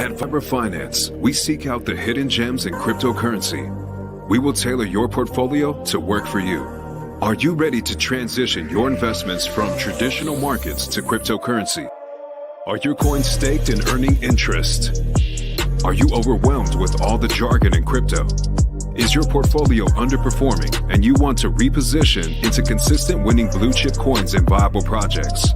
At vibrafinance, we seek out the hidden gems in cryptocurrency. We will tailor your portfolio to work for you. Are you ready to transition your investments from traditional markets to cryptocurrency? Are your coins staked and earning interest? Are you overwhelmed with all the jargon in crypto? Is your portfolio underperforming and you want to reposition into consistent winning blue chip coins and viable projects?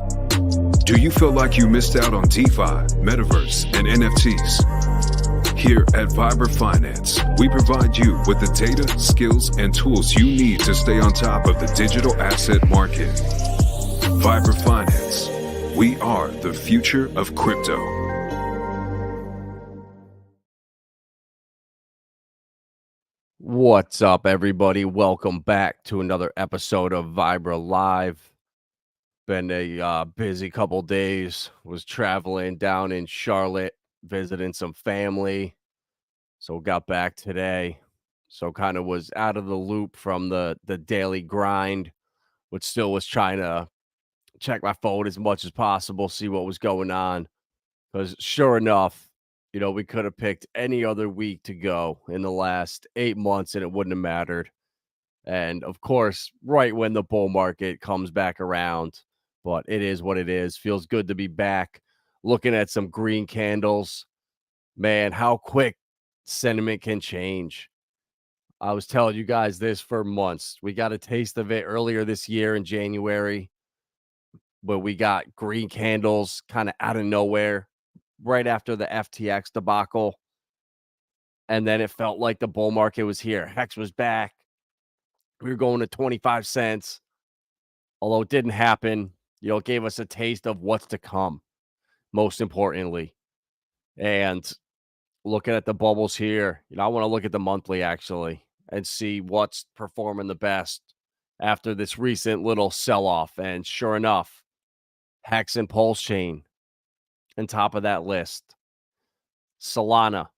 Do you feel like you missed out on DeFi, Metaverse, and NFTs? Here at vibrafinance, we provide you with the data, skills, and tools you need to stay on top of the digital asset market. Vibrafinance, we are the future of crypto. What's up, everybody? Welcome back to another episode of Vibra Live. Been a busy couple days. Was traveling down in Charlotte, visiting some family. So got back today. So kind of was out of the loop from the daily grind, but still was trying to check my phone as much as possible, see what was going on. Because sure enough, you know, we could have picked any other week to go in the last 8 months and it wouldn't have mattered. And of course, right when the bull market comes back around, but it is what it is. Feels good to be back looking at some green candles. Man, how quick sentiment can change. I was telling you guys this for months. We got a taste of it earlier this year in January, but we got green candles kind of out of nowhere right after the FTX debacle. And then it felt like the bull market was here. HEX was back. We were going to 25 cents. Although it didn't happen, you know, it gave us a taste of what's to come, most importantly. And looking at the bubbles here, you know, I want to look at the monthly actually and see what's performing the best after this recent little sell-off. And sure enough, Eth and Pulsechain on top of that list. Solana,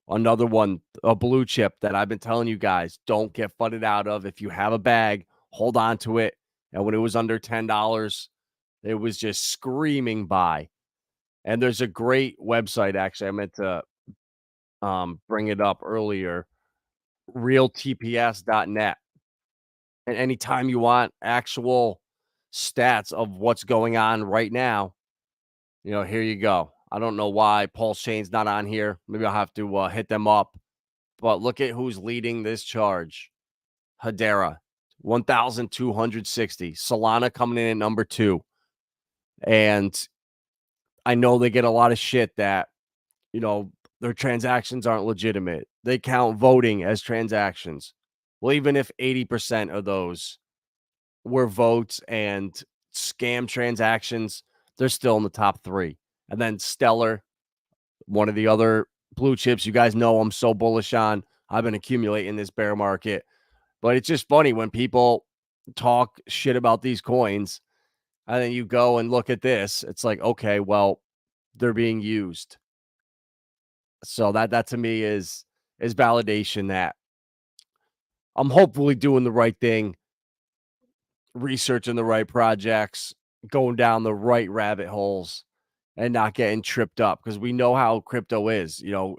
another one, a blue chip that I've been telling you guys, don't get funded out of. If you have a bag, hold on to it. And when it was under $10, it was just screaming buy. And there's a great website, actually. I meant to bring it up earlier, realtps.net. And anytime you want actual stats of what's going on right now, you know, here you go. I don't know why Pulsechain's not on here. Maybe I'll have to hit them up. But look at who's leading this charge. Hedera, 1,260. Solana coming in at number 2. And I know they get a lot of shit that, you know, their transactions aren't legitimate. They count voting as transactions. Well, even if 80% of those were votes and scam transactions, they're still in the top 3. And then Stellar, one of the other blue chips you guys know I'm so bullish on. I've been accumulating this bear market. But it's just funny when people talk shit about these coins, and then you go and look at this. It's like, okay, well, they're being used. So that to me is validation that I'm hopefully doing the right thing, researching the right projects, going down the right rabbit holes, and not getting tripped up, because we know how crypto is. You know,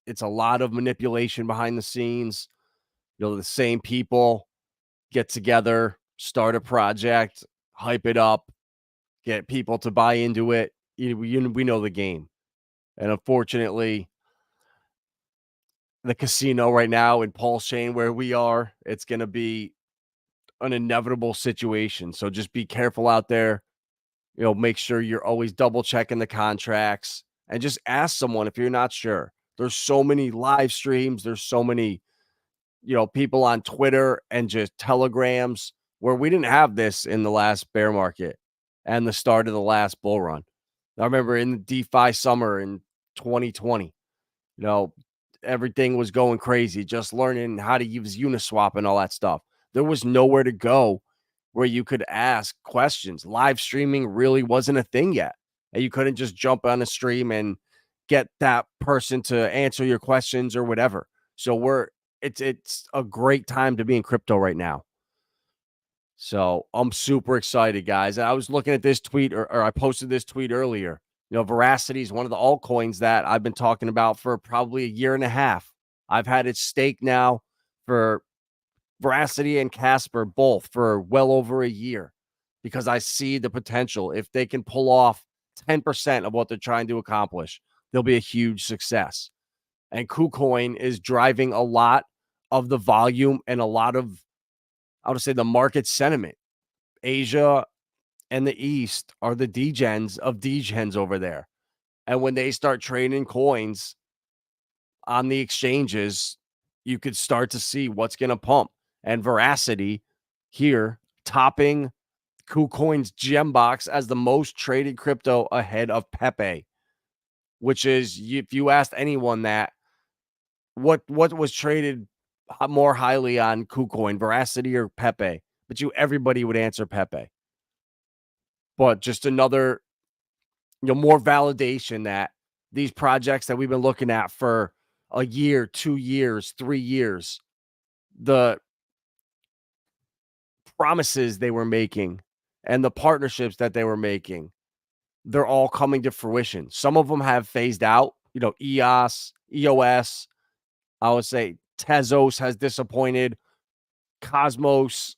it's a lot of manipulation behind the scenes. You know, the same people get together, start a project, hype it up, get people to buy into it. We know the game. And unfortunately, the casino right now in Pulsechain where we are, it's going to be an inevitable situation. So just be careful out there. You know, make sure you're always double checking the contracts and just ask someone if you're not sure. There's so many live streams. There's so many, you know, people on Twitter and just telegrams where we didn't have this in the last bear market and the start of the last bull run. I remember in the DeFi summer in 2020, you know, everything was going crazy, just learning how to use Uniswap and all that stuff. There was nowhere to go where you could ask questions. Live streaming really wasn't a thing yet. And you couldn't just jump on a stream and get that person to answer your questions or whatever. So it's a great time to be in crypto right now. So I'm super excited, guys. I was looking at this tweet, or I posted this tweet earlier. Verasity is one of the altcoins that I've been talking about for probably a year and a half. I've had its stake now for Verasity and Casper both for well over a year because I see the potential. If they can pull off 10% of what they're trying to accomplish, they'll be a huge success. And KuCoin is driving a lot of the volume and a lot of, I would say, the market sentiment. Asia and the East are the degens of degens over there. And when they start trading coins on the exchanges, you could start to see what's going to pump. And Verasity here topping KuCoin's gem box as the most traded crypto ahead of Pepe, which is, if you asked anyone that, what was traded more highly on KuCoin, Verasity or Pepe? But everybody would answer Pepe. But just another, more validation that these projects that we've been looking at for a year, 2 years, 3 years, the promises they were making and the partnerships that they were making, they're all coming to fruition. Some of them have phased out, EOS, I would say Tezos has disappointed. Cosmos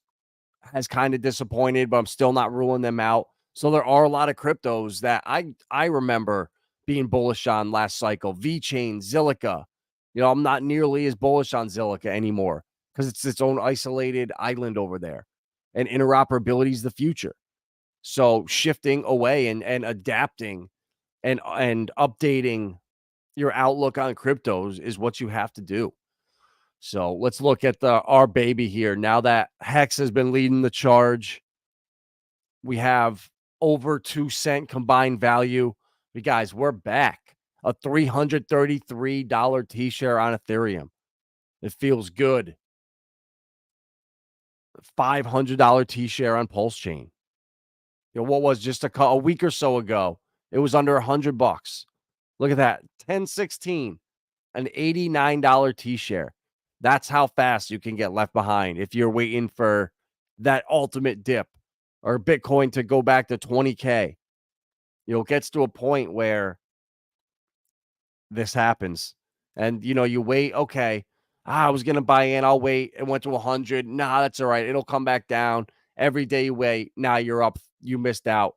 has kind of disappointed, but I'm still not ruling them out. So there are a lot of cryptos that I remember being bullish on last cycle. VeChain, Zilliqa. I'm not nearly as bullish on Zilliqa anymore because it's its own isolated island over there. And interoperability is the future. So shifting away and adapting and updating your outlook on cryptos is what you have to do. So let's look at our baby here. Now that HEX has been leading the charge, we have over 2 cent combined value. But guys, we're back. A $333 T-share on Ethereum. It feels good. $500 T-share on Pulsechain. What was just a week or so ago? It was under $100. Look at that. 1016, an $89 T-share. That's how fast you can get left behind if you're waiting for that ultimate dip or Bitcoin to go back to 20K. It gets to a point where this happens. And, you wait. Okay, I was going to buy in. I'll wait. It went to 100. Nah, that's all right. It'll come back down. Every day you wait. Now you're up. You missed out.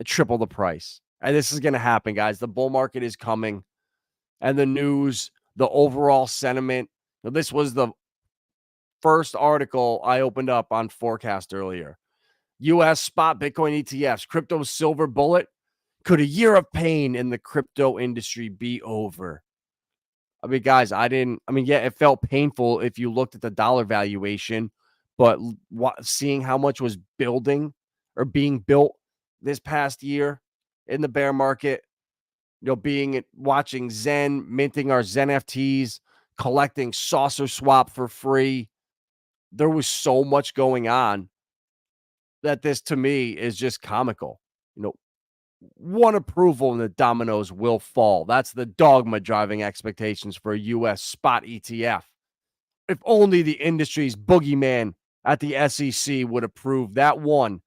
Triple the price. And this is going to happen, guys. The bull market is coming. And the news, the overall sentiment. This was the first article I opened up on Forecast earlier. U.S. spot Bitcoin ETFs, crypto silver bullet. Could a year of pain in the crypto industry be over? I mean, guys, it felt painful if you looked at the dollar valuation, but seeing how much was building or being built this past year in the bear market, watching Zen, minting our XENFTs, collecting Saucerswap for free. There was so much going on that this, to me, is just comical. One approval and the dominoes will fall. That's the dogma driving expectations for a U.S. spot ETF. If only the industry's boogeyman at the SEC would approve that one,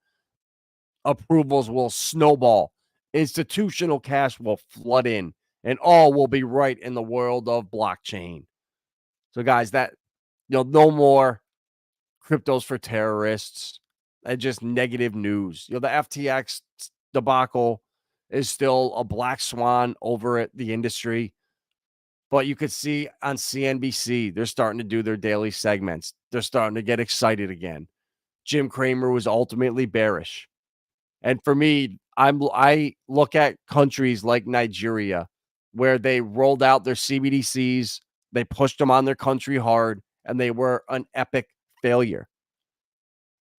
approvals will snowball. Institutional cash will flood in, and all will be right in the world of blockchain. So, guys, no more cryptos for terrorists and just negative news. The FTX debacle is still a black swan over at the industry. But you could see on CNBC, they're starting to do their daily segments. They're starting to get excited again. Jim Cramer was ultimately bearish. And for me, I look at countries like Nigeria, where they rolled out their CBDCs, they pushed them on their country hard, and they were an epic failure.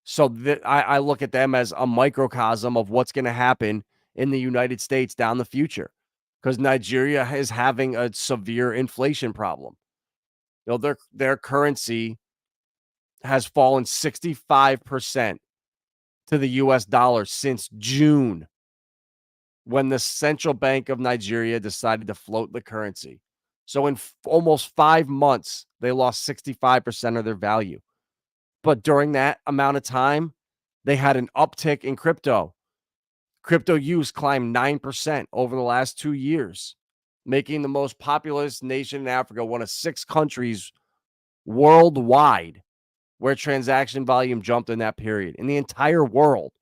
So I look at them as a microcosm of what's going to happen in the United States down the future, because Nigeria is having a severe inflation problem. Their currency has fallen 65% to the US dollar since June, when the Central Bank of Nigeria decided to float the currency. So in almost 5 months, they lost 65% of their value. But during that amount of time, they had an uptick in crypto. Crypto use climbed 9% over the last 2 years, making the most populous nation in Africa one of 6 countries worldwide where transaction volume jumped in that period in the entire world.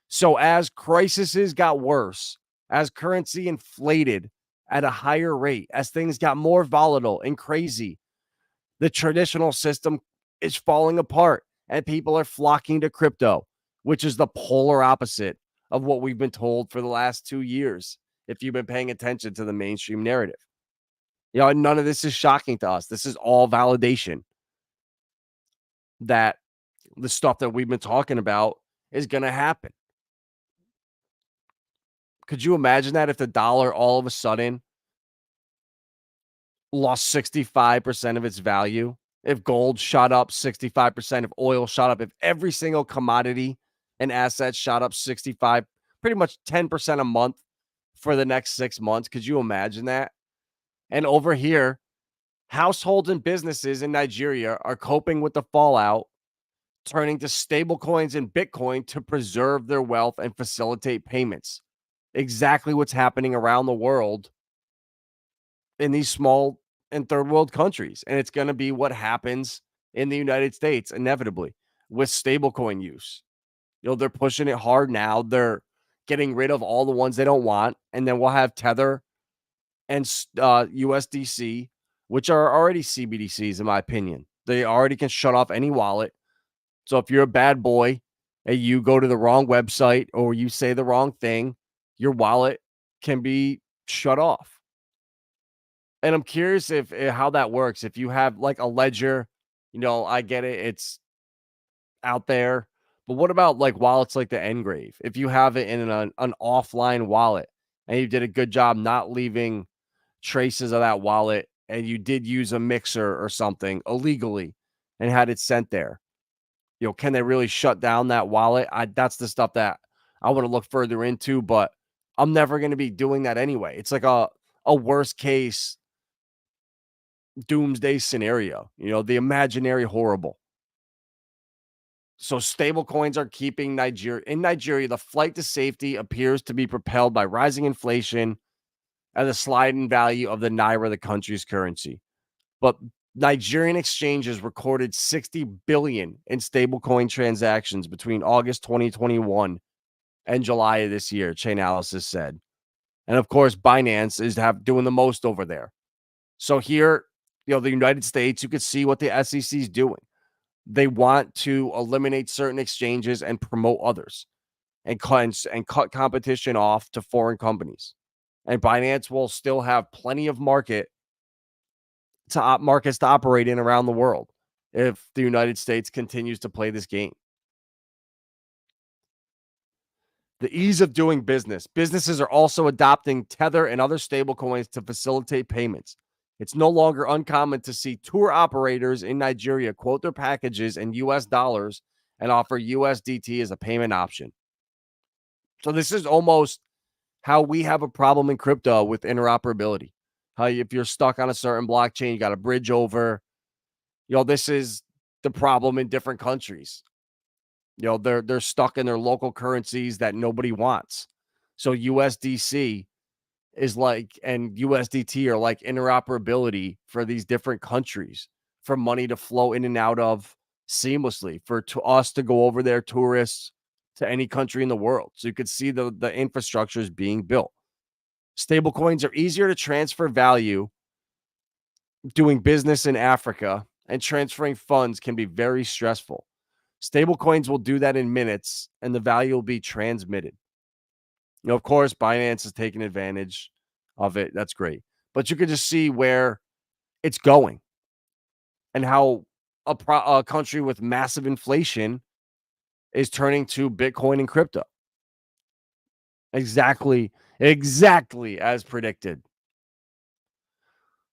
So as crises got worse, as currency inflated at a higher rate, as things got more volatile and crazy, the traditional system is falling apart and people are flocking to crypto, which is the polar opposite of what we've been told for the last 2 years. If you've been paying attention to the mainstream narrative, none of this is shocking to us. This is all validation that the stuff that we've been talking about is going to happen. Could you imagine that if the dollar all of a sudden lost 65% of its value? If gold shot up 65%, if oil shot up, if every single commodity and asset shot up 65, pretty much 10% a month for the next 6 months. Could you imagine that? And over here, households and businesses in Nigeria are coping with the fallout, turning to stable coins and Bitcoin to preserve their wealth and facilitate payments. Exactly what's happening around the world in these small and third world countries. And it's going to be what happens in the United States, inevitably, with stablecoin use. They're pushing it hard now. They're getting rid of all the ones they don't want. And then we'll have Tether and USDC, which are already CBDCs, in my opinion. They already can shut off any wallet. So if you're a bad boy and you go to the wrong website or you say the wrong thing, your wallet can be shut off. And I'm curious if how that works. If you have like a ledger, I get it. It's out there. But what about like wallets like the Ngrave? If you have it in an offline wallet and you did a good job not leaving traces of that wallet and you did use a mixer or something illegally and had it sent there, can they really shut down that wallet? That's the stuff that I want to look further into, but I'm never going to be doing that anyway. It's like a worst case doomsday scenario, the imaginary horrible. So stable coins are keeping Nigeria. In Nigeria, the flight to safety appears to be propelled by rising inflation and the slide in value of the Naira, the country's currency. But Nigerian exchanges recorded 60 billion in stablecoin transactions between August 2021 and July of this year, Chainalysis said. And of course, Binance is doing the most over there. So here, the United States, you could see what the SEC is doing. They want to eliminate certain exchanges and promote others and cut competition off to foreign companies. And Binance will still have plenty of markets to operate in around the world if the United States continues to play this game. The ease of doing business. Businesses are also adopting Tether and other stablecoins to facilitate payments. It's no longer uncommon to see tour operators in Nigeria quote their packages in US dollars and offer USDT as a payment option. So this is almost how we have a problem in crypto with interoperability. How if you're stuck on a certain blockchain, you got to bridge over. This is the problem in different countries. They're stuck in their local currencies that nobody wants. So USDC is like, and USDT are like interoperability for these different countries for money to flow in and out of seamlessly for us to go over there, tourists to any country in the world. So you could see the infrastructure is being built. Stablecoins are easier to transfer value. Doing business in Africa and transferring funds can be very stressful. Stablecoins will do that in minutes and the value will be transmitted. Of course, Binance is taking advantage of it. That's great. But you could just see where it's going and how a country with massive inflation is turning to Bitcoin and crypto. Exactly as predicted.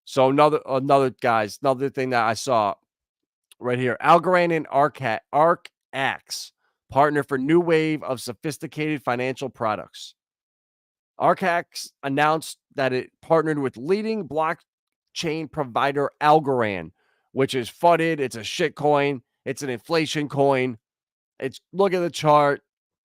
So another thing that I saw right here. Algorand and ARCAX partner for new wave of sophisticated financial products. ARCAX announced that it partnered with leading blockchain provider Algorand, which is fudded. It's a shit coin. It's an inflation coin. Look at the chart.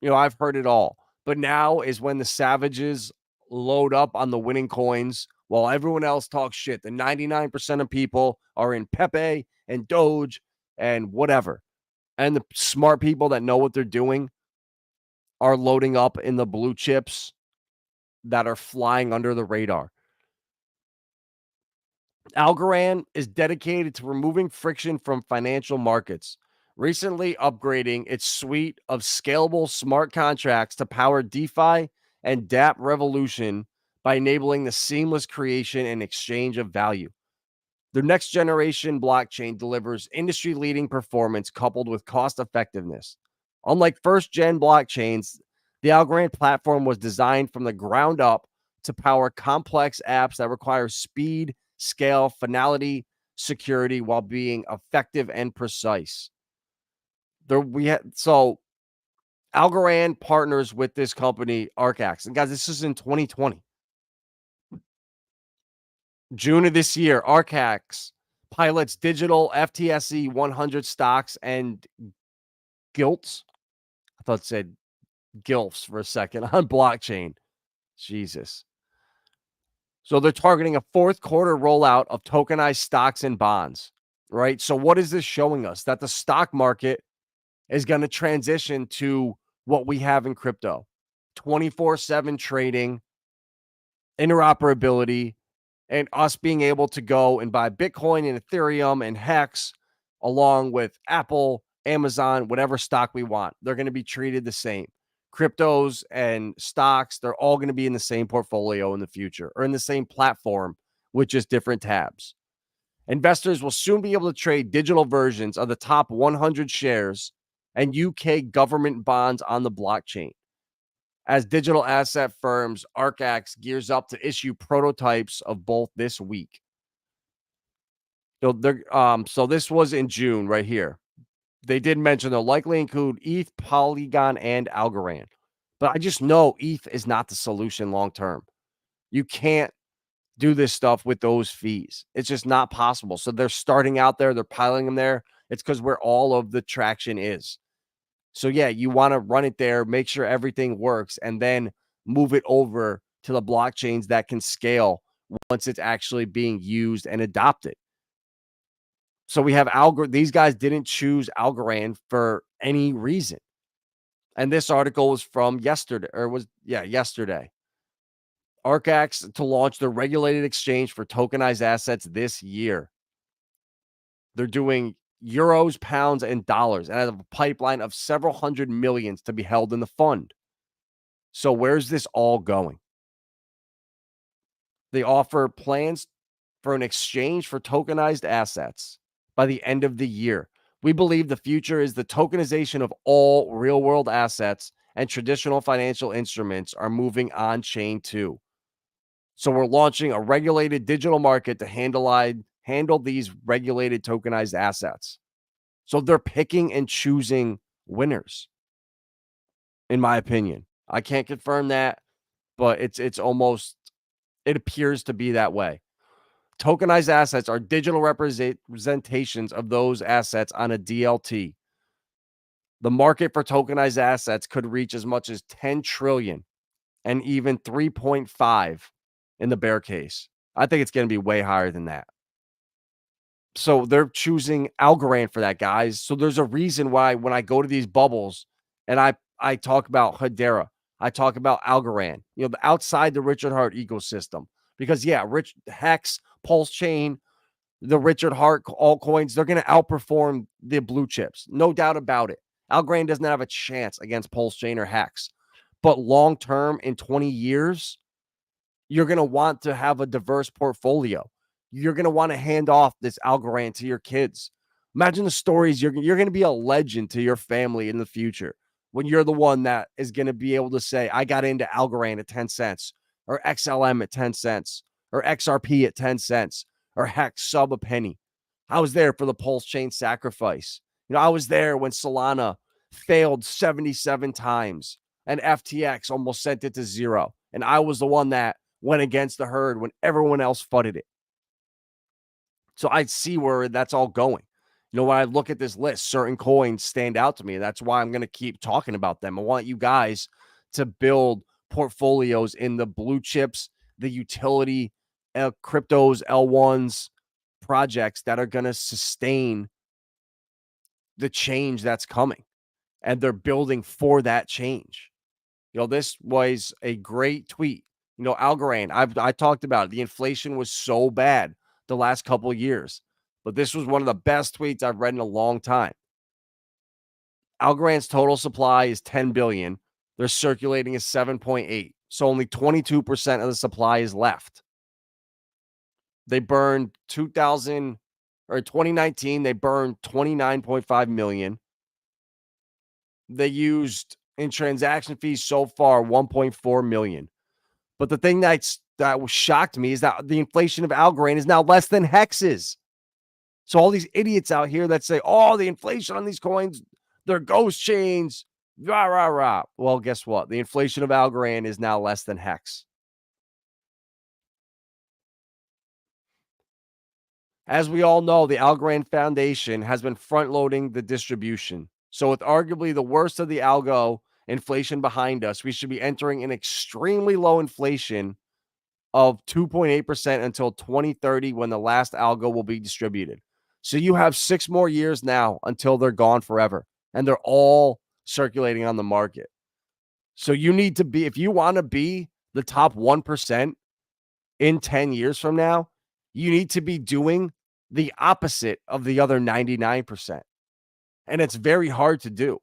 I've heard it all. But now is when the savages load up on the winning coins while everyone else talks shit. The 99% of people are in Pepe and Doge and whatever. And the smart people that know what they're doing are loading up in the blue chips that are flying under the radar. Algorand is dedicated to removing friction from financial markets, recently upgrading its suite of scalable smart contracts to power DeFi and dApp revolution by enabling the seamless creation and exchange of value. The next generation blockchain delivers industry-leading performance coupled with cost effectiveness. Unlike first-gen blockchains, the Algorand platform was designed from the ground up to power complex apps that require speed, scale, finality, security while being effective and precise. So Algorand partners with this company, ArcAX. And guys, this is in 2020. June of this year, ArcAX pilots digital FTSE 100 stocks and gilts. I thought it said gilfs for a second on blockchain. Jesus. So they're targeting a fourth quarter rollout of tokenized stocks and bonds, right? So what is this showing us? That the stock market is going to transition to what we have in crypto. 24/7 trading, interoperability, and us being able to go and buy Bitcoin and Ethereum and HEX along with Apple, Amazon, whatever stock we want. They're going to be treated the same. Cryptos and stocks, they're all going to be in the same portfolio in the future or in the same platform with just different tabs. Investors will soon be able to trade digital versions of the top 100 shares and UK government bonds on the blockchain. As digital asset firms, ArcAX gears up to issue prototypes of both this week. So this was in June right here. They did mention they'll likely include ETH, Polygon, and Algorand. But I just know ETH is not the solution long term. You can't do this stuff with those fees. It's just not possible. So they're starting out there, they're piling them there. It's because where all of the traction is. So yeah, you want to run it there, make sure everything works, and then move it over to the blockchains that can scale once it's actually being used and adopted. So we have these guys didn't choose Algorand for any reason. And this article was from yesterday, yesterday. ArcAX to launch the regulated exchange for tokenized assets this year. They're doing euros, pounds, and dollars, and have a pipeline of several hundred millions to be held in the fund. So where's this all going? They offer plans for an exchange for tokenized assets by the end of the year. We believe the future is the tokenization of all real-world assets, and traditional financial instruments are moving on-chain too. So we're launching a regulated digital market to handle these regulated tokenized assets. So they're picking and choosing winners, in my opinion. I can't confirm that, but it appears to be that way. Tokenized assets are digital representations of those assets on a DLT. The market for tokenized assets could reach as much as 10 trillion and even 3.5 in the bear case. I think it's going to be way higher than that. So they're choosing Algorand for that, guys. So there's a reason why when I go to these bubbles and I talk about Hedera, I talk about Algorand, outside the Richard Heart ecosystem. Because HEX, Pulsechain, the Richard Heart altcoins, they're going to outperform the blue chips. No doubt about it. Algorand doesn't have a chance against Pulsechain or HEX. But long term, in 20 years, you're going to want to have a diverse portfolio. You're going to want to hand off this Algorand to your kids. Imagine the stories. You're going to be a legend to your family in the future when you're the one that is going to be able to say, I got into Algorand at 10 cents or XLM at 10 cents or XRP at 10 cents or HEX sub a penny. I was there for the Pulse Chain sacrifice. I was there when Solana failed 77 times and FTX almost sent it to zero. And I was the one that went against the herd when everyone else fudded it. So I see where that's all going. When I look at this list, certain coins stand out to me. That's why I'm going to keep talking about them. I want you guys to build portfolios in the blue chips, the utility cryptos, L1s, projects that are going to sustain the change that's coming. And they're building for that change. This was a great tweet. Algorand, I talked about it. The inflation was so bad the last couple of years, but this was one of the best tweets I've read in a long time. Algorand's total supply is 10 billion. They're circulating is 7.8. So only 22% of the supply is left. They burned 2019, they burned 29.5 million. They used in transaction fees so far 1.4 million. But the thing that shocked me is that the inflation of Algorand is now less than HEX's. So all these idiots out here that say, oh, the inflation on these coins, they're ghost chains, rah, rah, rah. Well, guess what? The inflation of Algorand is now less than HEX. As we all know, the Algorand Foundation has been front-loading the distribution. So with arguably the worst of the algo inflation behind us, we should be entering an extremely low inflation of 2.8% until 2030 when the last algo will be distributed. So you have 6 more years now until they're gone forever, and they're all circulating on the market. So you need to be, if you want to be the top 1% in 10 years from now, you need to be doing the opposite of the other 99%. And it's very hard to do.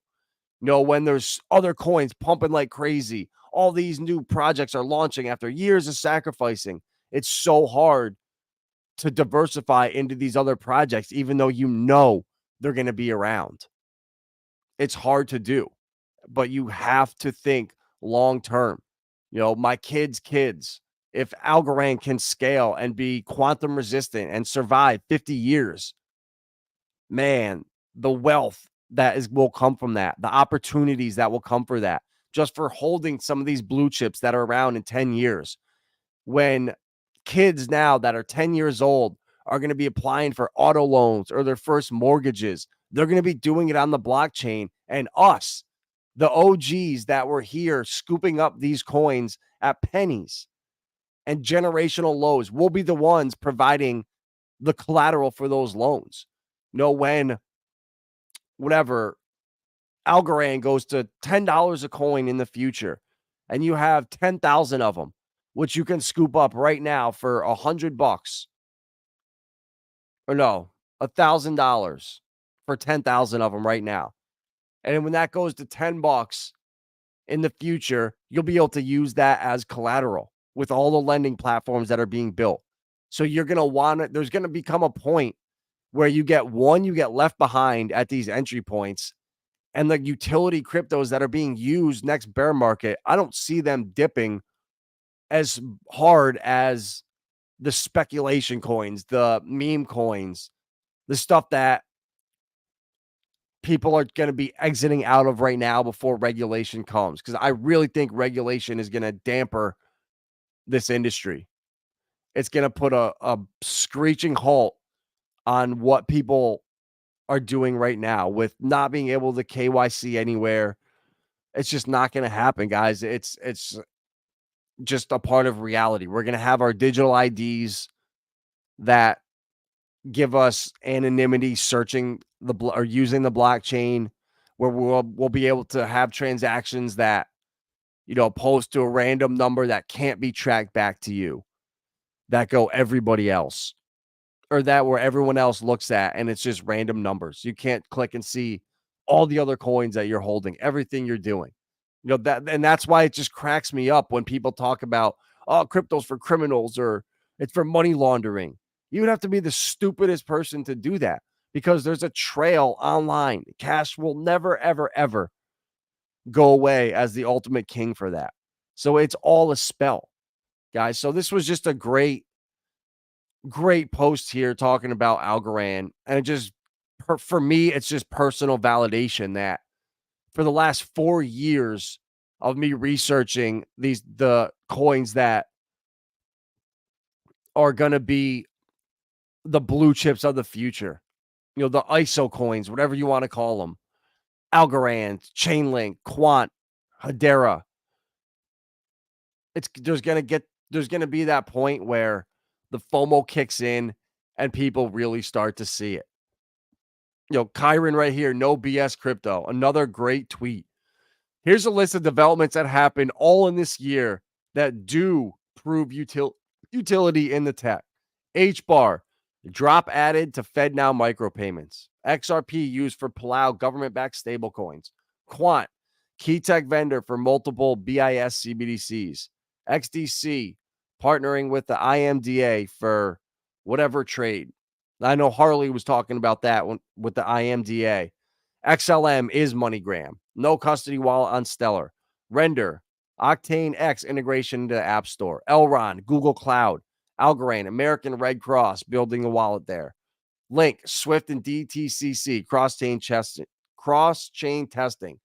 When there's other coins pumping like crazy, all these new projects are launching after years of sacrificing. It's so hard to diversify into these other projects, even though they're going to be around. It's hard to do, but you have to think long term. My kids' kids, if Algorand can scale and be quantum resistant and survive 50 years, man, the wealth will come from that, the opportunities that will come for that, just for holding some of these blue chips that are around in 10 years. When kids now that are 10 years old are going to be applying for auto loans or their first mortgages, they're going to be doing it on the blockchain. And us, the OGs that were here scooping up these coins at pennies and generational lows, will be the ones providing the collateral for those loans. When whatever Algorand goes to $10 a coin in the future, and you have 10,000 of them, which you can scoop up right now for $100, or no, $1,000 for 10,000 of them right now. And when that goes to $10 in the future, you'll be able to use that as collateral with all the lending platforms that are being built. So you're going to want it. There's going to become a point where you get left behind at these entry points, and the utility cryptos that are being used next bear market, I don't see them dipping as hard as the speculation coins, the meme coins, the stuff that people are going to be exiting out of right now before regulation comes. Because I really think regulation is going to damper this industry. It's going to put a screeching halt on what people are doing right now with not being able to KYC anywhere. It's just not going to happen, guys. It's just a part of reality. We're going to have our digital IDs that give us anonymity searching or using the blockchain, where we'll be able to have transactions that, post to a random number that can't be tracked back to you, that go everybody else, or that where everyone else looks at and it's just random numbers. You can't click and see all the other coins that you're holding, everything you're doing. And that's why it just cracks me up when people talk about, oh, crypto's for criminals or it's for money laundering. You would have to be the stupidest person to do that, because there's a trail online. Cash will never, ever, ever go away as the ultimate king for that. So it's all a spell, guys. So this was just a great post here talking about Algorand. And it just, for me, it's just personal validation that for the last 4 years of me researching the coins that are going to be the blue chips of the future, the ISO coins, whatever you want to call them, Algorand, Chainlink, Quant, Hedera, there's gonna be that point where the FOMO kicks in and people really start to see it. Kyron right here, no BS crypto. Another great tweet. Here's a list of developments that happened all in this year that do prove utility in the tech. HBAR, drop added to FedNow micropayments. XRP used for Palau government-backed stablecoins. Quant, key tech vendor for multiple BIS CBDCs. XDC, partnering with the IMDA for whatever trade. I know Harley was talking about that with the IMDA. XLM is MoneyGram. No custody wallet on Stellar. Render, Octane X integration into the App Store. Elrond, Google Cloud. Algorand, American Red Cross building a wallet there. Link, Swift and DTCC cross-chain testing.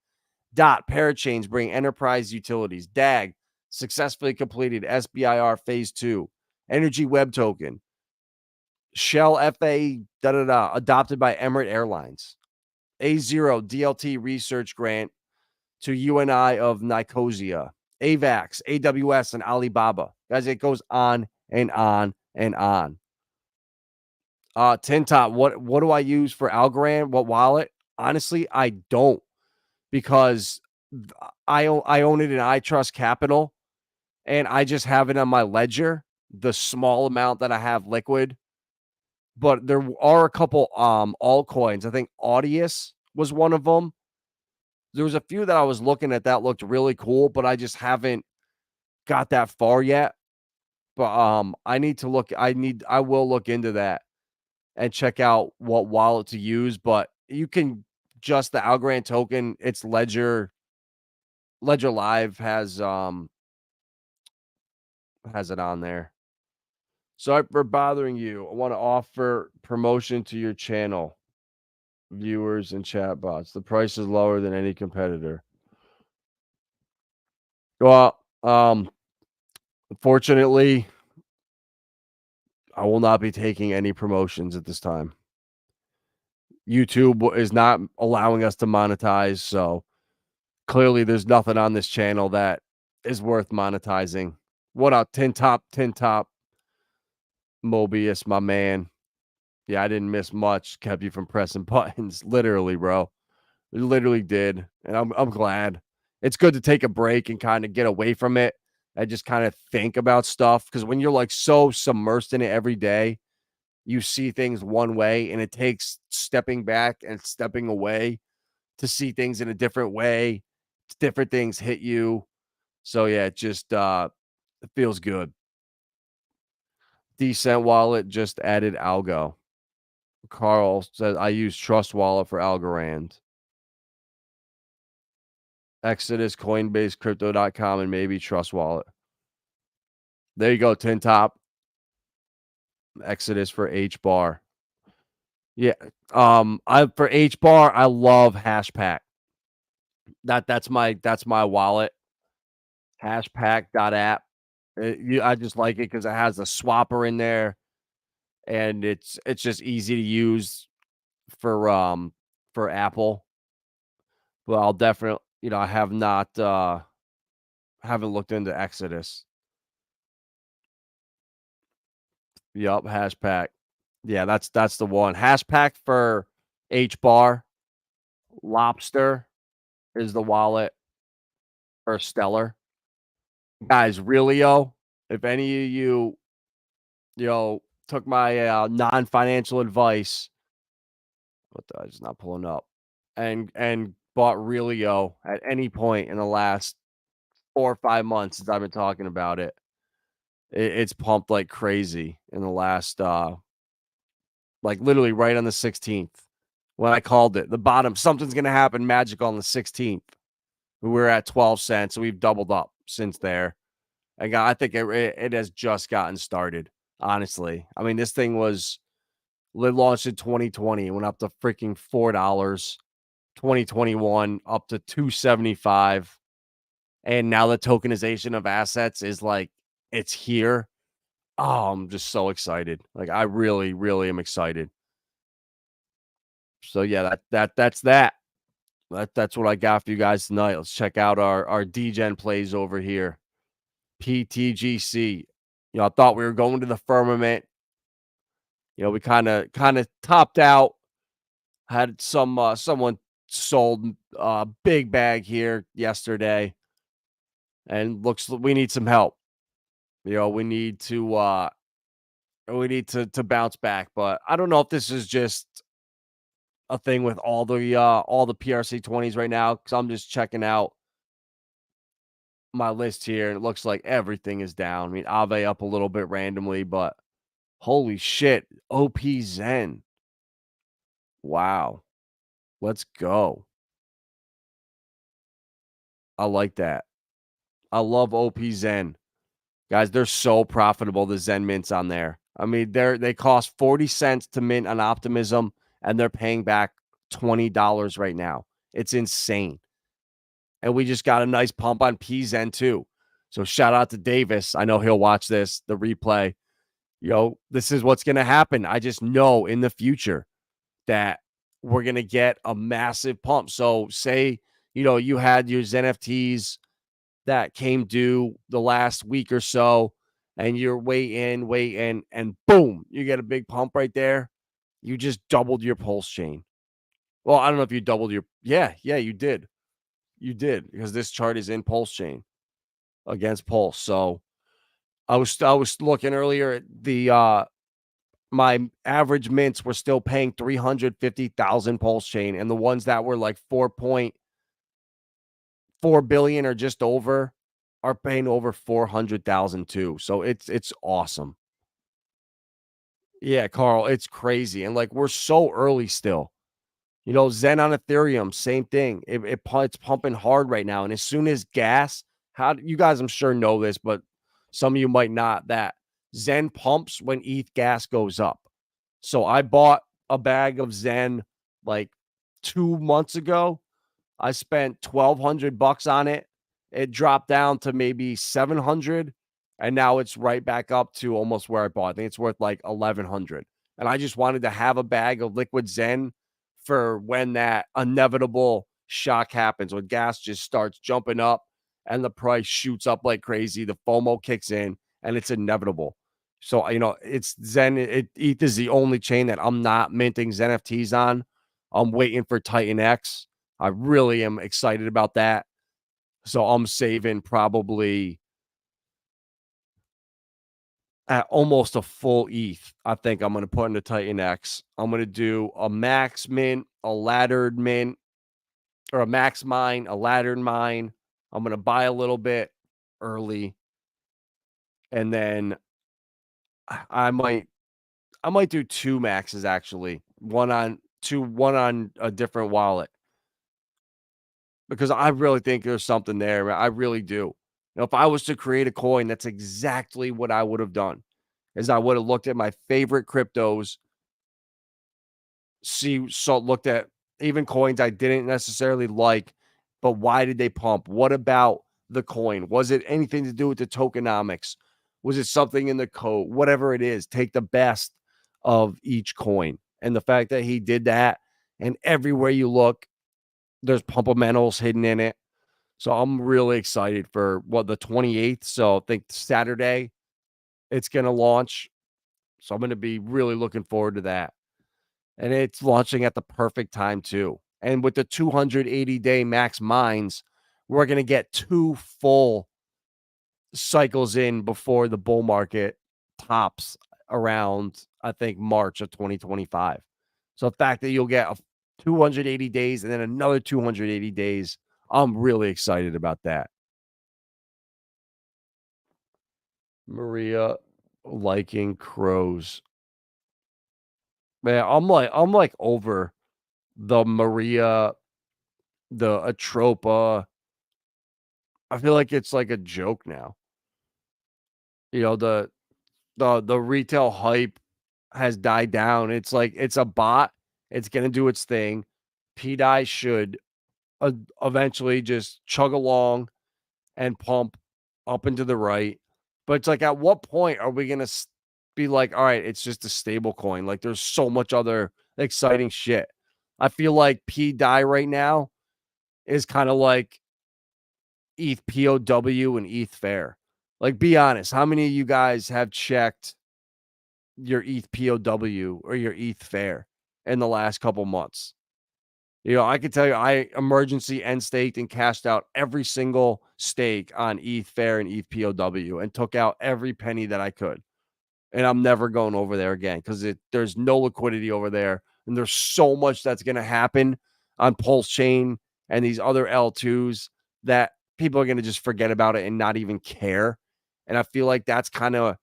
Dot, Parachains bring enterprise utilities. DAG, successfully completed SBIR Phase 2. Energy Web Token. Shell FA, adopted by Emirates Airlines. A0 DLT research grant to UNI of Nicosia. AVAX, AWS, and Alibaba. Guys, it goes on and on and on. Tintop, what do I use for Algorand? What wallet? Honestly, I don't, because I own it in ITRUSTCAPITAL, and I just have it on my ledger, the small amount that I have liquid. But there are a couple altcoins. I think Audius was one of them. There was a few that I was looking at that looked really cool, but I just haven't got that far yet. But I need to look. I will look into that and check out what wallet to use. But you can just the Algorand token. It's Ledger Live has it on there. Sorry for bothering you. I want to offer promotion to your channel, viewers and chat bots. The price is lower than any competitor. Well, unfortunately, I will not be taking any promotions at this time. YouTube is not allowing us to monetize, so clearly there's nothing on this channel that is worth monetizing. What up, Tin Top, Mobius, my man. Yeah, I didn't miss much. Kept you from pressing buttons. Literally, bro. It literally did. And I'm glad. It's good to take a break and kind of get away from it and just kind of think about stuff. Because when you're like so submersed in it every day, you see things one way, and it takes stepping back and stepping away to see things in a different way. Different things hit you. So yeah, it just it feels good. Decent Wallet just added Algo. Carl says, I use Trust Wallet for Algorand. Exodus, Coinbase, Crypto.com, and maybe Trust Wallet. There you go, Tin Top. Exodus for HBAR. Yeah. I for HBAR, I love Hashpack. That's my wallet. Hashpack.app. I just like it because it has a swapper in there, and it's just easy to use for Apple. But I'll definitely, I have not haven't looked into Exodus. Yup, Hashpack. Yeah, that's the one. Hashpack for HBAR. Lobster is the wallet for Stellar. Guys, Realio, if any of you, took my non-financial advice, what the it's not pulling up, and bought Realio at any point in the last 4 or 5 months since I've been talking about it, it's pumped like crazy in the last like literally right on the 16th when I called it. The bottom, something's gonna happen magical on the 16th. We were at 12 cents, so we've doubled up since there. I think it has just gotten started, honestly. I mean, this thing was launched in 2020, went up to freaking $4. 2021 up to $2.75. And now the tokenization of assets is like, it's here. Oh, I'm just so excited. Like, I really, really am excited. So yeah, that's that. That's what I got for you guys tonight. Let's check out our DGen plays over here. PTGC. I thought we were going to the firmament. We kind of topped out. Had someone sold a big bag here yesterday, and we need some help. We need to bounce back, but I don't know if this is just a thing with all the PRC20s right now, because I'm just checking out my list here, and it looks like everything is down. I mean, Aave up a little bit randomly, but holy shit, OP Zen. Wow. Let's go. I like that. I love OP Zen. Guys, they're so profitable, the Zen mints on there. I mean, they cost 40 cents to mint on Optimism, and they're paying back $20 right now. It's insane. And we just got a nice pump on PZen too. So shout out to Davis. I know he'll watch the replay. This is what's going to happen. I just know in the future that we're going to get a massive pump. So say, you had your ZenFTs that came due the last week or so, and you're way in, and boom, you get a big pump right there. You just doubled your pulse chain. Well, I don't know if you doubled your, yeah, you did. You did, because this chart is in pulse chain against pulse. So I was looking earlier at the my average mints were still paying 350,000 pulse chain, and the ones that were like 4.4 billion or just over are paying over 400,000 too. So it's awesome. Yeah, Carl, it's crazy. And like, we're so early still. Zen on Ethereum, same thing. It's pumping hard right now. And as soon as gas, you guys, I'm sure know this, but some of you might not, that Zen pumps when ETH gas goes up. So I bought a bag of Zen like 2 months ago. I spent $1,200 on it. It dropped down to maybe 700, and now it's right back up to almost where I bought. I think it's worth like 1,100. And I just wanted to have a bag of liquid Zen for when that inevitable shock happens, when gas just starts jumping up and the price shoots up like crazy. The FOMO kicks in, and it's inevitable. So, it's Zen. ETH is the only chain that I'm not minting ZenFTs on. I'm waiting for Titan X. I really am excited about that. So I'm saving probably at almost a full ETH. I think I'm going to put into Titan X. I'm going to do a max mint, a laddered mint, or a max mine, a laddered mine. I'm going to buy a little bit early, and then I might do 2 maxes actually. One on a different wallet, because I really think there's something there. I really do. If I was to create a coin, that's exactly what I would have done. Is I would have looked at my favorite cryptos, looked at even coins I didn't necessarily like, but why did they pump? What about the coin? Was it anything to do with the tokenomics? Was it something in the code? Whatever it is, take the best of each coin. And the fact that he did that, and everywhere you look, there's pumpamentals hidden in it. So I'm really excited for the 28th. So I think Saturday it's going to launch. So I'm going to be really looking forward to that. And it's launching at the perfect time too. And with the 280-day max mines, we're going to get 2 full cycles in before the bull market tops around, I think, March of 2025. So the fact that you'll get 280 days and then another 280 days, I'm really excited about that. Maria liking crows. Man, I'm like over the Maria, the Atropa. I feel like it's like a joke now. The retail hype has died down. It's like it's a bot. It's gonna do its thing. PDI should eventually just chug along and pump up and to the right. But it's like, at what point are we going to be like, all right, it's just a stable coin? Like, there's so much other exciting shit. I feel like PDI right now is kind of like ETH POW and ETH Fair. Like, be honest. How many of you guys have checked your ETH POW or your ETH fair in the last couple months? You know, I can tell you, I emergency end staked and cashed out every single stake on ETH fair and ETH POW and took out every penny that I could. And I'm never going over there again because there's no liquidity over there. And there's so much that's going to happen on Pulse Chain and these other L2s that people are going to just forget about it and not even care. And I feel like that's kind of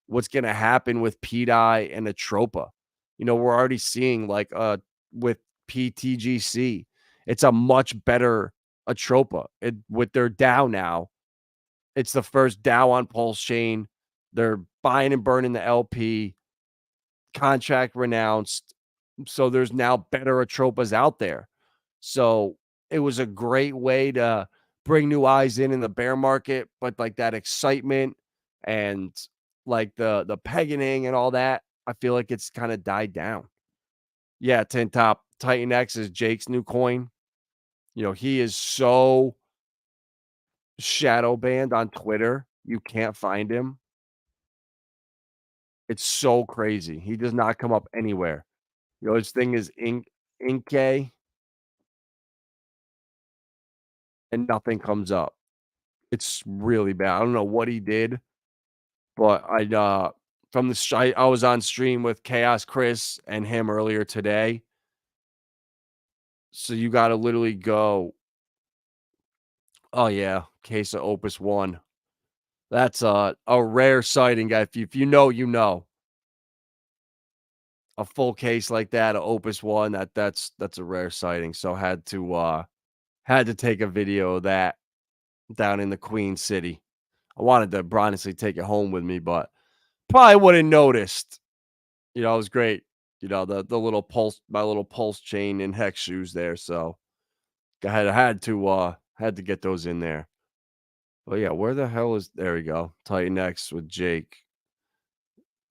what's going to happen with PDI and Atropa. You know, we're already seeing like with PTGC, it's a much better Atropa with their DAO now. It's the first DAO on Pulse Chain. They're buying and burning the LP, contract renounced. So there's now better Atropas out there. So it was a great way to bring new eyes in the bear market, but like that excitement and like the pegging and all that, I feel like it's kind of died down. Yeah, 10 top Titan X is Jake's new coin. You know, he is so shadow banned on Twitter. You can't find him. It's so crazy. He does not come up anywhere. You know, his thing is Inke, and nothing comes up. It's really bad. I don't know what he did, but from the I was on stream with Chaos Chris and him earlier today. So you got to literally go. Oh yeah, case of Opus 1. That's a rare sighting, guy. If you know, you know. A full case like that, a Opus 1, that's a rare sighting. So had to take a video of that down in the Queen City. I wanted to honestly take it home with me, but probably wouldn't noticed. You know, it was great. You know, the little pulse, my little pulse chain and hex shoes there. So I had to get those in there. But yeah, where the hell is there we go. Titan X with Jake.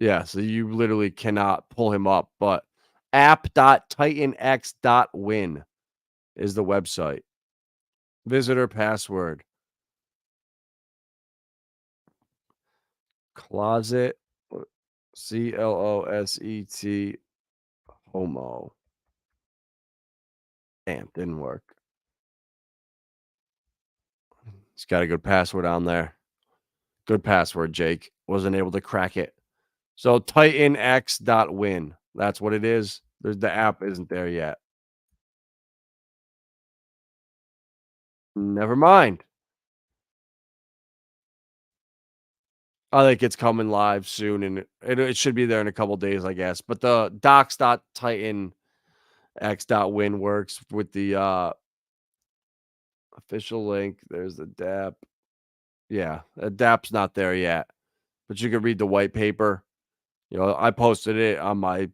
Yeah, so you literally cannot pull him up, but app.titanx.win is the website. Visitor password. Closet CLOSET homo. Damn, didn't work. He's got a good password on there. Good password, Jake. Wasn't able to crack it. So titanx.win. That's what it is. The app isn't there yet. Never mind. I think it's coming live soon, and it should be there in a couple days, I guess. But the docs.titanx.win works with the official link. There's the DApp. Yeah, the DApp's not there yet, but you can read the white paper. You know, I posted it on my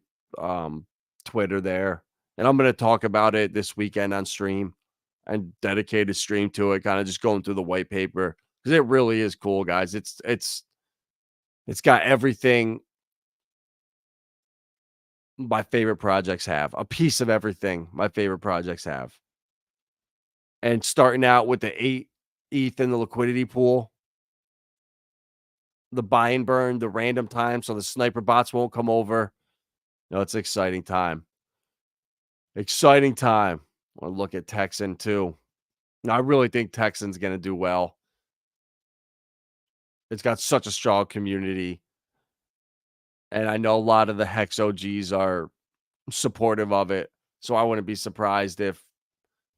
Twitter there, and I'm going to talk about it this weekend on stream and dedicate a stream to it, kind of just going through the white paper because it really is cool, guys. It's got everything my favorite projects have, a piece of everything my favorite projects have. And starting out with the 8 ETH in the liquidity pool, the buy and burn, the random time, so the sniper bots won't come over. No, it's an exciting time. Exciting time. I'll look at Texan too. Now, I really think Texan's going to do well. It's got such a strong community. And I know a lot of the Hex OGs are supportive of it. So I wouldn't be surprised if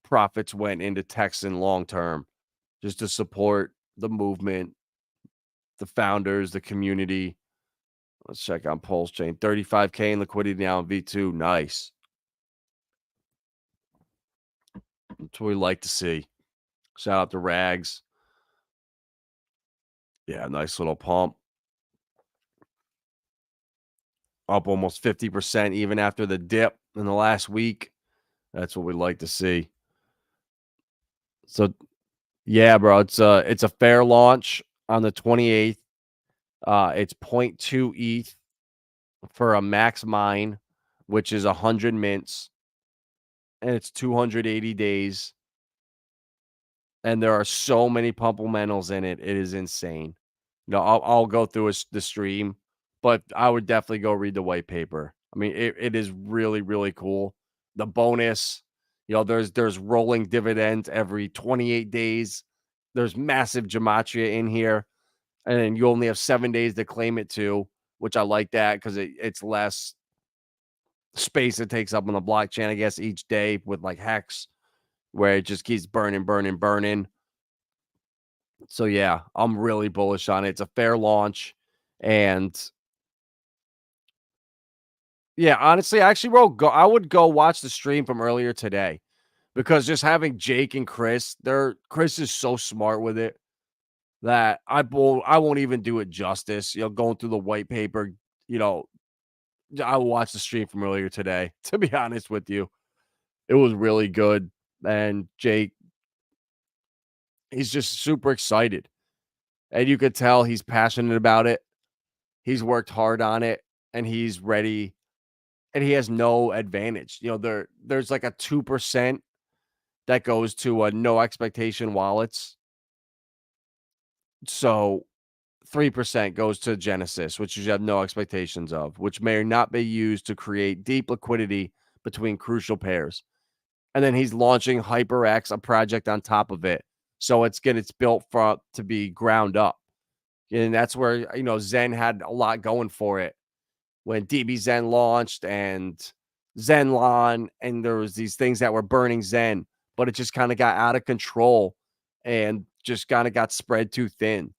profits went into Texan long term just to support the movement, the founders, the community. Let's check on Pulse Chain. 35K in liquidity now in V2. Nice. That's what we like to see. Shout out to Rags. Yeah, nice little pump. Up almost 50% even after the dip in the last week. That's what we like to see. So yeah, bro, it's a fair launch on the 28th. It's 0.2 ETH for a max mine, which is 100 mints, and it's 280 days. And there are so many pumplementals in it. It is insane. I'll go through the stream, but I would definitely go read the white paper. I mean, it is really, really cool. The bonus, there's rolling dividends every 28 days. There's massive gematria in here, and then you only have 7 days to claim it too, which I like that because it's less space it takes up on the blockchain, I guess, each day with like hex, where it just keeps burning, burning, burning. So yeah, I'm really bullish on it. It's a fair launch. And yeah, honestly, I would go watch the stream from earlier today because just having Jake and Chris, Chris is so smart with it that I won't even do it justice. Going through the white paper, you know, I watched the stream from earlier today. To be honest with you, it was really good. And Jake, he's just super excited. And you could tell he's passionate about it. He's worked hard on it and he's ready and he has no advantage. There's like a 2% that goes to no expectation wallets. So 3% goes to Genesis, which you have no expectations of, which may not be used to create deep liquidity between crucial pairs. And then he's launching HyperX, a project on top of it. So it's built to be ground up. And that's where, Zen had a lot going for it when DBZen launched and Zenlon, and there was these things that were burning Zen, but it just kind of got out of control and just kind of got spread too thin.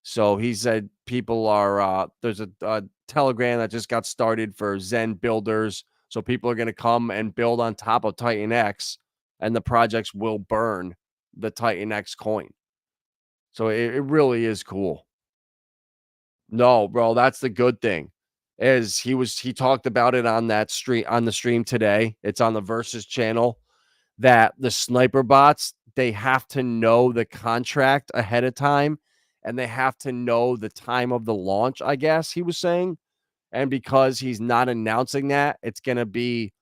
So he said people are there's a Telegram that just got started for Zen builders. So people are going to come and build on top of Titan X, and the projects will burn the Titan X coin. So it really is cool. No, bro, that's the good thing. Is he talked about it on the stream today. It's on the Versus channel that the sniper bots, they have to know the contract ahead of time and they have to know the time of the launch, I guess he was saying. And because he's not announcing that, it's going to be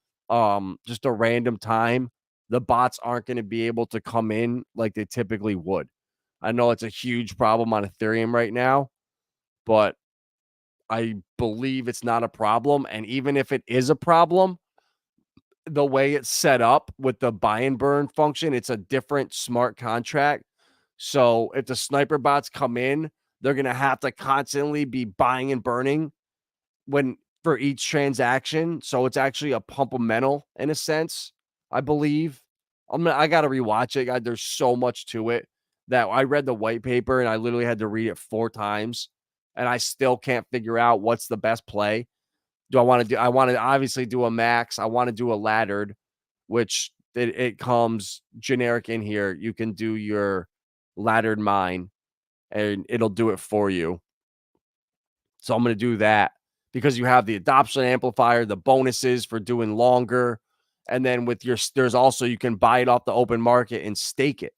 just a random time. The bots aren't going to be able to come in like they typically would. I know it's a huge problem on Ethereum right now, but I believe it's not a problem. And even if it is a problem, the way it's set up with the buy and burn function, it's a different smart contract. So if the sniper bots come in, they're going to have to constantly be buying and burning for each transaction. So it's actually a pumpamental in a sense, I believe. I got to rewatch it. God, there's so much to it that I read the white paper and I literally had to read it 4 times and I still can't figure out what's the best play. I want to obviously do a max. I want to do a laddered, which it comes generic in here. You can do your laddered mine and it'll do it for you. So I'm going to do that because you have the adoption amplifier, the bonuses for doing longer. And then there's also, you can buy it off the open market and stake it.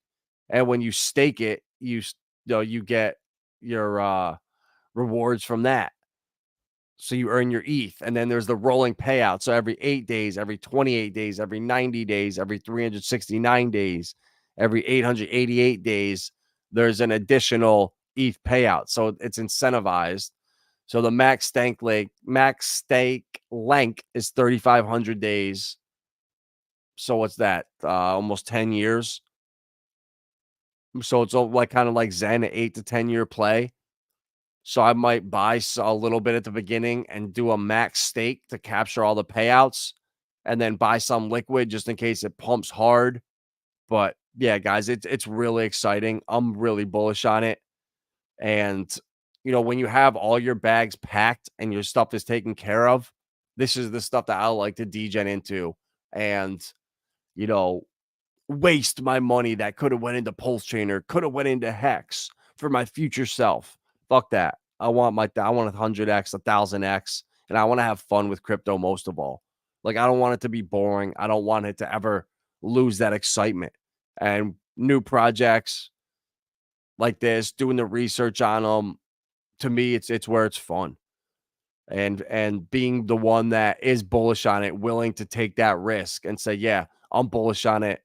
And when you stake it, you get your rewards from that. So you earn your ETH, and then there's the rolling payout. So every 8 days, every 28 days, every 90 days, every 369 days, every 888 days, there's an additional ETH payout. So it's incentivized. So the max stake length is 3,500 days. So what's that? Almost 10 years. So it's like kind of like Zen, an 8 to 10 year play. So I might buy a little bit at the beginning and do a max stake to capture all the payouts and then buy some liquid just in case it pumps hard. But yeah, guys, it's really exciting. I'm really bullish on it. And, when you have all your bags packed and your stuff is taken care of, this is the stuff that I like to degen into and, waste my money that could have went into Pulsechain or could have went into Hex for my future self. Fuck that. I want 100x, 1000x, and I want to have fun with crypto most of all. Like, I don't want it to be boring. I don't want it to ever lose that excitement. And new projects like this, doing the research on them, to me, it's where it's fun. And being the one that is bullish on it, willing to take that risk and say, yeah, I'm bullish on it.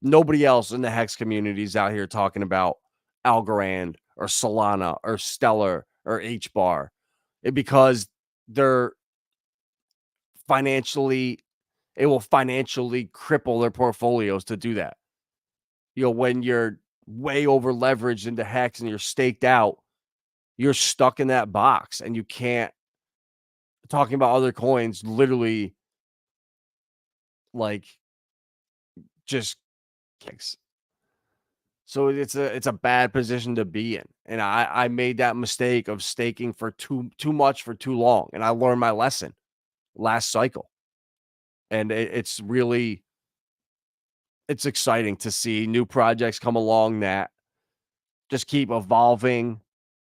Nobody else in the Hex community is out here talking about Algorand or Solana or Stellar or HBAR, because they're financially, it will financially cripple their portfolios to do that. When you're way over leveraged into HEX and you're staked out, you're stuck in that box and you can't. Talking about other coins, literally, like, just kicks. So it's a bad position to be in. And I made that mistake of staking for too much for too long. And I learned my lesson last cycle. And it's really, it's exciting to see new projects come along that just keep evolving,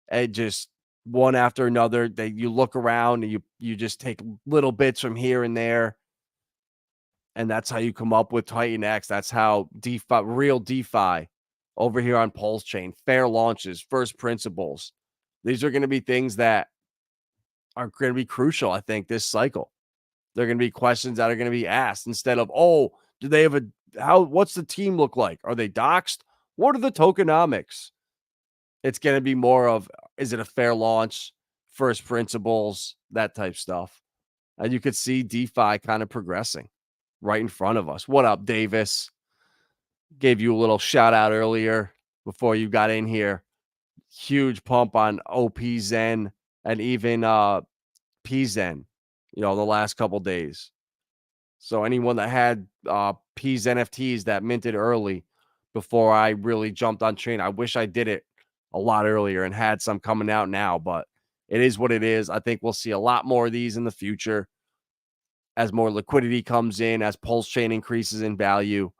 and just one after another. That you look around and you just take little bits from here and there, and that's how you come up with Titan X. That's how DeFi, real DeFi, over here on Pulsechain, fair launches, first principles. These are going to be things that are going to be crucial, I think, this cycle. They're going to be questions that are going to be asked instead of, oh, do they have what's the team look like? Are they doxed? What are the tokenomics? It's going to be more of, is it a fair launch, first principles, that type stuff. And you could see DeFi kind of progressing right in front of us. What up, Davis? Gave you a little shout out earlier before you got in here. Huge pump on OP Zen and even PZen, the last couple days. So anyone that had NFTs that minted early before I really jumped on chain, I wish I did it a lot earlier and had some coming out now, but it is what it is. I think we'll see a lot more of these in the future as more liquidity comes in, as Pulsechain increases in value.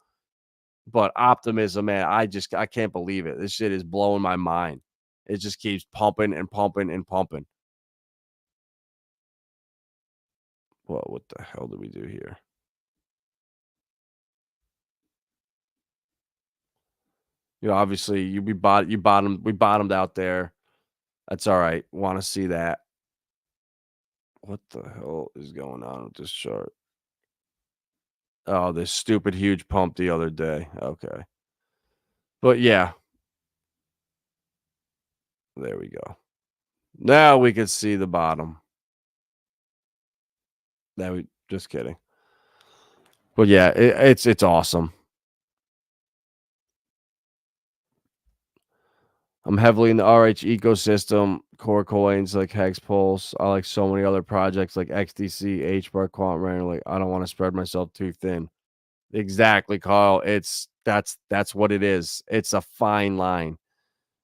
But optimism, man, I can't believe it. This shit is blowing my mind. It just keeps pumping and pumping and pumping. Well, what the hell did we do here? Obviously we bottomed out there. That's all right. Want to see that. What the hell is going on with this chart? Oh, this stupid huge pump the other day. Okay. But yeah. There we go. Now we can see the bottom. Just kidding. But yeah, it's awesome. I'm heavily in the RH ecosystem, core coins like Hex Pulse. I like so many other projects like XDC, HBAR, Quant Random. Like, I don't want to spread myself too thin. Exactly, Carl. That's what it is. It's a fine line.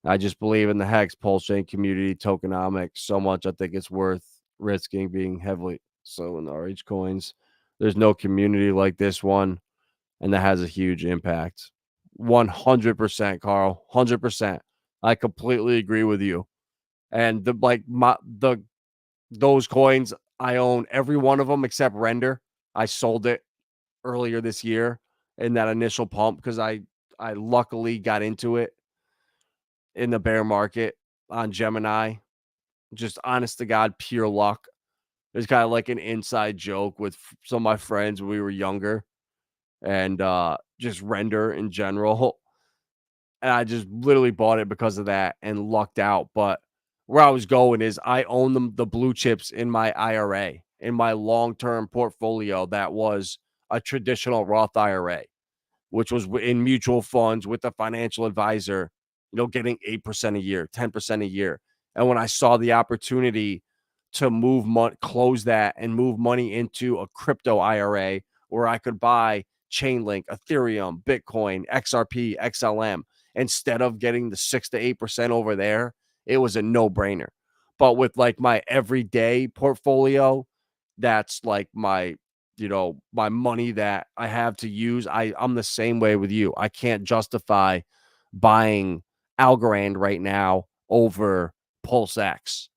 I just believe in the Hex Pulsechain community, tokenomics so much. I think it's worth risking being heavily so in the RH coins. There's no community like this one, and that has a huge impact. 100%, Carl. 100%. I completely agree with you. And those coins, I own every one of them except Render. I sold it earlier this year in that initial pump because I luckily got into it in the bear market on Gemini. Just honest to God, pure luck. There's kind of like an inside joke with some of my friends when we were younger, and just Render in general. And I just literally bought it because of that and lucked out. But where I was going is I own the blue chips in my IRA, in my long-term portfolio that was a traditional Roth IRA, which was in mutual funds with a financial advisor, getting 8% a year, 10% a year. And when I saw the opportunity to close that and move money into a crypto IRA where I could buy Chainlink, Ethereum, Bitcoin, XRP, XLM, instead of getting the 6 to 8% over there, it was a no-brainer. But with like my everyday portfolio, that's like my money that I have to use. I'm the same way with you. I can't justify buying Algorand right now over PulseX,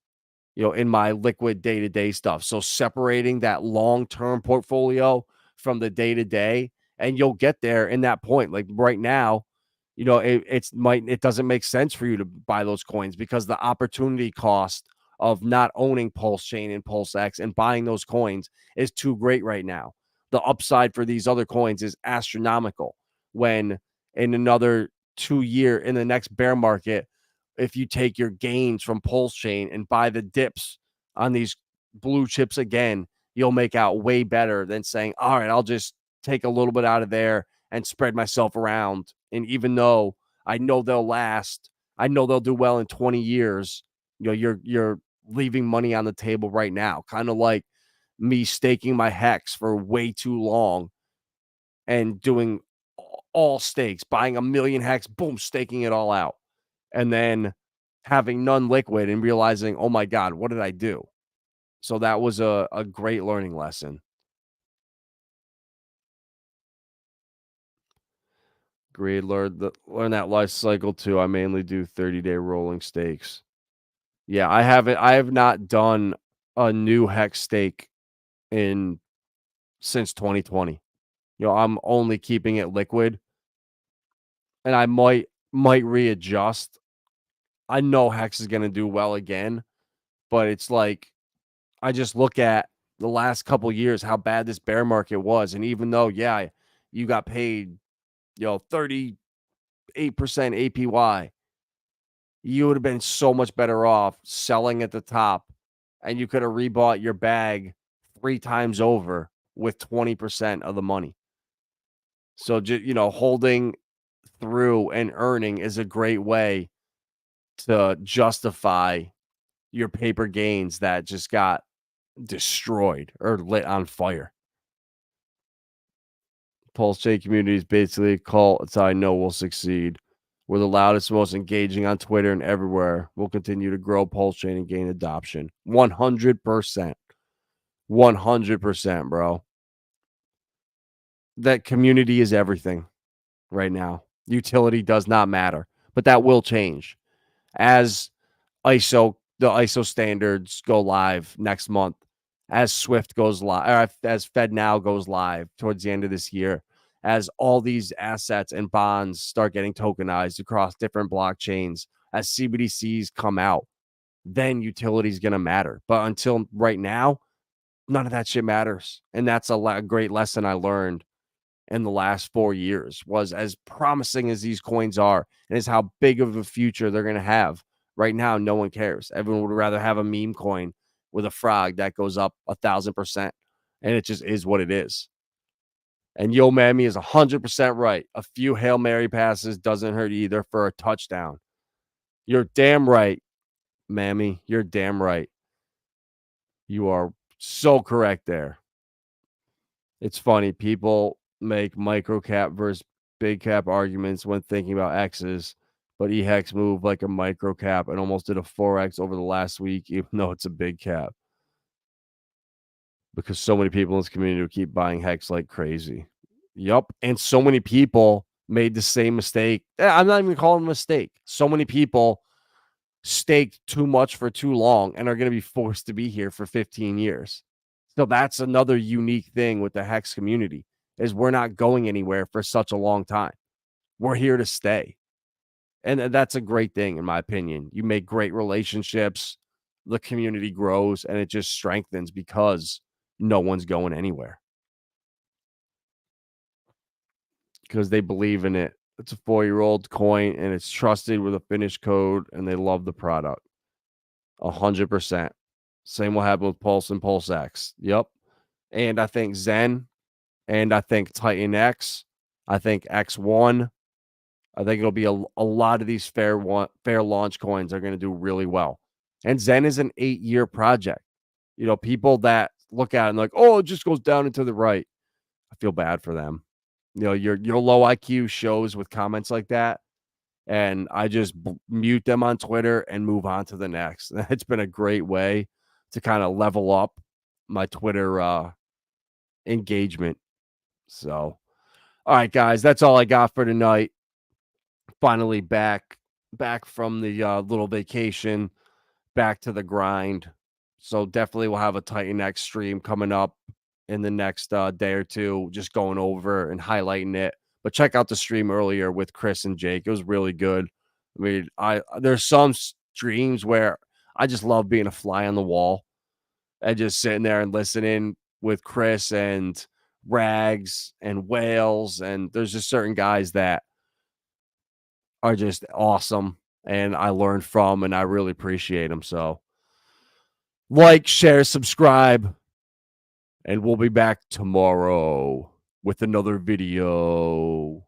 in my liquid day-to-day stuff. So separating that long-term portfolio from the day-to-day, and you'll get there in that point. Like right now, it doesn't make sense for you to buy those coins because the opportunity cost of not owning Pulsechain and PulseX and buying those coins is too great right now. The upside for these other coins is astronomical when in another 2 year in the next bear market, if you take your gains from Pulsechain and buy the dips on these blue chips again, you'll make out way better than saying, all right, I'll just take a little bit out of there and spread myself around. And even though I know they'll last, I know they'll do well in 20 years, you're leaving money on the table right now. Kind of like me staking my HEX for way too long and doing all stakes, buying 1,000,000 HEX, boom, staking it all out. And then having none liquid and realizing, oh my God, what did I do? So that was a great learning lesson. Agreed. Learn that life cycle too. I mainly do 30-day rolling stakes. Yeah, I have not done a new hex stake in since 2020. I'm only keeping it liquid, and I might readjust. I know hex is gonna do well again, but it's like I just look at the last couple years how bad this bear market was, and even though, yeah, you got paid, 38% APY, you would have been so much better off selling at the top, and you could have rebought your bag 3 times over with 20% of the money. So just, holding through and earning is a great way to justify your paper gains that just got destroyed or lit on fire. Pulse Chain community is basically a cult. It's how I know we'll succeed. We're the loudest, most engaging on Twitter and everywhere. We'll continue to grow Pulse Chain and gain adoption. 100%. 100%, bro. That community is everything right now. Utility does not matter, but that will change as the ISO standards go live next month, as Swift goes live, or as FedNow goes live towards the end of this year, as all these assets and bonds start getting tokenized across different blockchains, as CBDCs come out, then utility is going to matter. But until right now, none of that shit matters. And that's a great lesson I learned in the last 4 years, was as promising as these coins are and is how big of a future they're going to have. Right now, no one cares. Everyone would rather have a meme coin with a frog that goes up 1,000%. And it just is what it is. And Yo Mammy is 100% right. A few Hail Mary passes doesn't hurt either for a touchdown. You're damn right, Mammy. You're damn right. You are so correct there. It's funny. People make micro cap versus big cap arguments when thinking about X's, but eHEX moved like a micro cap and almost did a 4X over the last week, even though it's a big cap. Because so many people in this community will keep buying HEX like crazy. Yup. And so many people made the same mistake. I'm not even calling it a mistake. So many people staked too much for too long and are going to be forced to be here for 15 years. So that's another unique thing with the HEX community, is we're not going anywhere for such a long time. We're here to stay. And that's a great thing, in my opinion. You make great relationships, the community grows, and it just strengthens because no one's going anywhere. Because they believe in it. It's a 4-year-old coin, and it's trusted with a finished code, and they love the product. 100%. Same will happen with Pulse and Pulse X. Yep. And I think Zen, and I think Titan X, I think X1. I think it'll be a lot of these fair launch coins are going to do really well. And Zen is an 8-year project. People that look at it and like, oh, it just goes down and to the right. I feel bad for them. Your low IQ shows with comments like that, and I just mute them on Twitter and move on to the next. It's been a great way to kind of level up my Twitter engagement. So, all right, guys, that's all I got for tonight. Finally back from the little vacation, back to the grind. So definitely we'll have a Titan X stream coming up in the next day or two, just going over and highlighting it. But check out the stream earlier with Chris and Jake. It was really good. I mean, there's some streams where I just love being a fly on the wall and just sitting there and listening with Chris and Rags and Whales. And there's just certain guys that are just awesome. and I learned from, and I really appreciate them. So like, share, subscribe, and we'll be back tomorrow with another video.